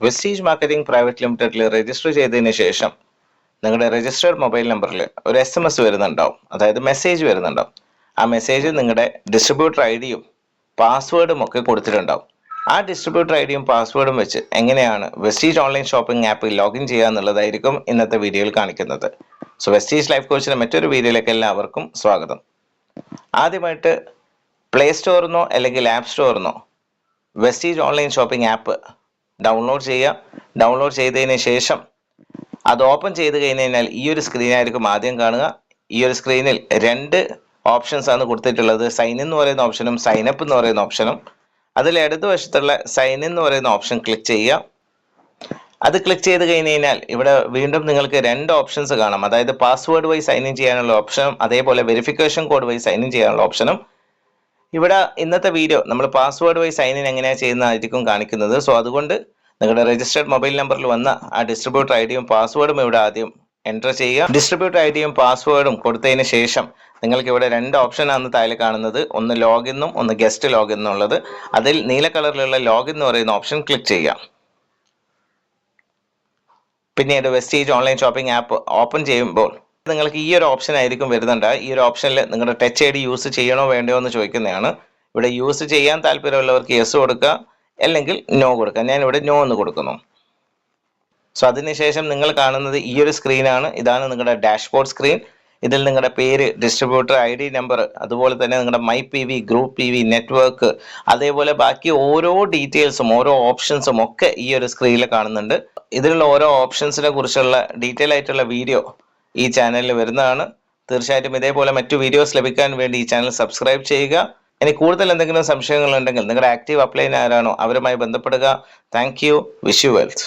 Vestige marketing private ലിമിറ്റഡിൽ register ചെയ്തതിന് ശേഷം നിങ്ങളുടെ രജിസ്റ്റേർഡ് മൊബൈൽ നമ്പറിൽ ഒരു SMS വരുന്നുണ്ടാവും, അതായത് മെസ്സേജ് വരുന്നുണ്ടാവും. ആ മെസ്സേജ് നിങ്ങളുടെ ഡിസ്ട്രിബ്യൂട്ടർ ഐഡിയും പാസ്വേഡും ഒക്കെ കൊടുത്തിട്ടുണ്ടാവും. ആ ഡിസ്ട്രിബ്യൂട്ടർ ഐഡിയും പാസ്വേഡും വെച്ച് എങ്ങനെയാണ് വെസ്റ്റീജ് ഓൺലൈൻ ഷോപ്പിംഗ് ആപ്പിൽ ലോഗിൻ ചെയ്യുക എന്നുള്ളതായിരിക്കും ഇന്നത്തെ വീഡിയോയിൽ കാണിക്കുന്നത്. സോ വെസ്റ്റീജ് ലൈഫ് കോച്ചിന്റെ മറ്റൊരു വീഡിയോയിലേക്ക് എല്ലാവർക്കും സ്വാഗതം. ആദ്യമായിട്ട് പ്ലേ സ്റ്റോറിനോ അല്ലെങ്കിൽ ആപ്പ് സ്റ്റോറിനോ Vestige online shopping app download ചെയ്യുക. ഡൗൺലോഡ് ചെയ്തതിന് ശേഷം അത് ഓപ്പൺ ചെയ്ത് കഴിഞ്ഞാൽ ഈ ഒരു സ്ക്രീനായിരിക്കും ആദ്യം കാണുക. ഈ ഒരു സ്ക്രീനിൽ രണ്ട് ഓപ്ഷൻസ് ആണ് കൊടുത്തിട്ടുള്ളത്, സൈൻ ഇൻ എന്ന് പറയുന്ന ഓപ്ഷനും സൈൻ അപ്പ് എന്ന് പറയുന്ന ഓപ്ഷനും. അതിൽ ഇടതുവശത്തുള്ള സൈൻ ഇൻ എന്ന് പറയുന്ന ഓപ്ഷൻ ക്ലിക്ക് ചെയ്യുക. അത് ക്ലിക്ക് ചെയ്ത് കഴിഞ്ഞാൽ ഇവിടെ വീണ്ടും നിങ്ങൾക്ക് രണ്ട് ഓപ്ഷൻസ് കാണാം, അതായത് പാസ്വേഡ് വഴി സൈൻ ഇൻ ചെയ്യാനുള്ള ഓപ്ഷനും അതേപോലെ വെരിഫിക്കേഷൻ കോഡ് വഴി സൈൻ ഇൻ ചെയ്യാനുള്ള ഓപ്ഷനും. ഇവിടെ ഇന്നത്തെ വീഡിയോ നമ്മൾ പാസ്വേഡ് വഴി സൈൻ ഇൻ എങ്ങനെയാണ് ചെയ്യുന്നതായിരിക്കും കാണിക്കുന്നത്. സോ അതുകൊണ്ട് നിങ്ങളുടെ രജിസ്റ്റേർഡ് മൊബൈൽ നമ്പറിൽ വന്ന ആ ഡിസ്ട്രിബ്യൂട്ടർ ഐഡിയും പാസ്വേഡും ഇവിടെ ആദ്യം എൻ്റർ ചെയ്യുക. ഡിസ്ട്രിബ്യൂട്ടർ ഐഡിയും പാസ്വേഡും കൊടുത്തതിന് ശേഷം നിങ്ങൾക്ക് ഇവിടെ രണ്ട് ഓപ്ഷനാണ് താഴെ കാണുന്നത്, ഒന്ന് ലോഗിന്നും ഒന്ന് ഗസ്റ്റ് ലോഗിൻ എന്നുള്ളത്. അതിൽ നീല കളറിലുള്ള ലോഗിൻ എന്ന് പറയുന്ന ഓപ്ഷൻ ക്ലിക്ക് ചെയ്യുക. പിന്നീട് Vestige online shopping app open ചെയ്യുമ്പോൾ നിങ്ങൾക്ക് ഈ ഒരു ഓപ്ഷൻ ആയിരിക്കും വരുന്നുണ്ട്. ഈ ഒരു ഓപ്ഷനിൽ നിങ്ങളുടെ ടച്ച് ID യൂസ് ചെയ്യണോ വേണ്ടയോ എന്ന് ചോദിക്കുന്നതാണ്. ഇവിടെ യൂസ് ചെയ്യാൻ താല്പര്യമുള്ളവർക്ക് യെസ് കൊടുക്കുക, അല്ലെങ്കിൽ നോ കൊടുക്കുക. ഞാൻ ഇവിടെ നോ എന്ന് കൊടുക്കുന്നു. സോ അതിനുശേഷം നിങ്ങൾ കാണുന്നത് ഈ ഒരു സ്ക്രീനാണ്. ഇതാണ് നിങ്ങളുടെ ഡാഷ്ബോർഡ് സ്ക്രീൻ. ഇതിൽ നിങ്ങളുടെ പേര്, ഡിസ്ട്രിബ്യൂട്ടർ ID നമ്പർ, അതുപോലെ തന്നെ നിങ്ങളുടെ my PV, group PV, network, അതേപോലെ ബാക്കി ഓരോ ഡീറ്റെയിൽസും ഓരോ ഓപ്ഷൻസും ഒക്കെ ഈ ഒരു സ്ക്രീനിൽ കാണുന്നുണ്ട്. ഇതിലുള്ള ഓരോ ഓപ്ഷൻസിനെ കുറിച്ചുള്ള ഡീറ്റെയിൽ ആയിട്ടുള്ള വീഡിയോ ഈ ചാനലിൽ വരുന്നതാണ്. തീർച്ചയായിട്ടും ഇതേപോലെ മറ്റു വീഡിയോസ് ലഭിക്കാൻ വേണ്ടി ഈ ചാനൽ സബ്സ്ക്രൈബ് ചെയ്യുക. ഇനി കൂടുതൽ എന്തെങ്കിലും സംശയങ്ങൾ ഉണ്ടെങ്കിൽ നിങ്ങളുടെ ആക്റ്റീവ് അപ്ലൈൻ ആരാണോ അവരുമായി ബന്ധപ്പെടുക. Thank you. Wish you wealth.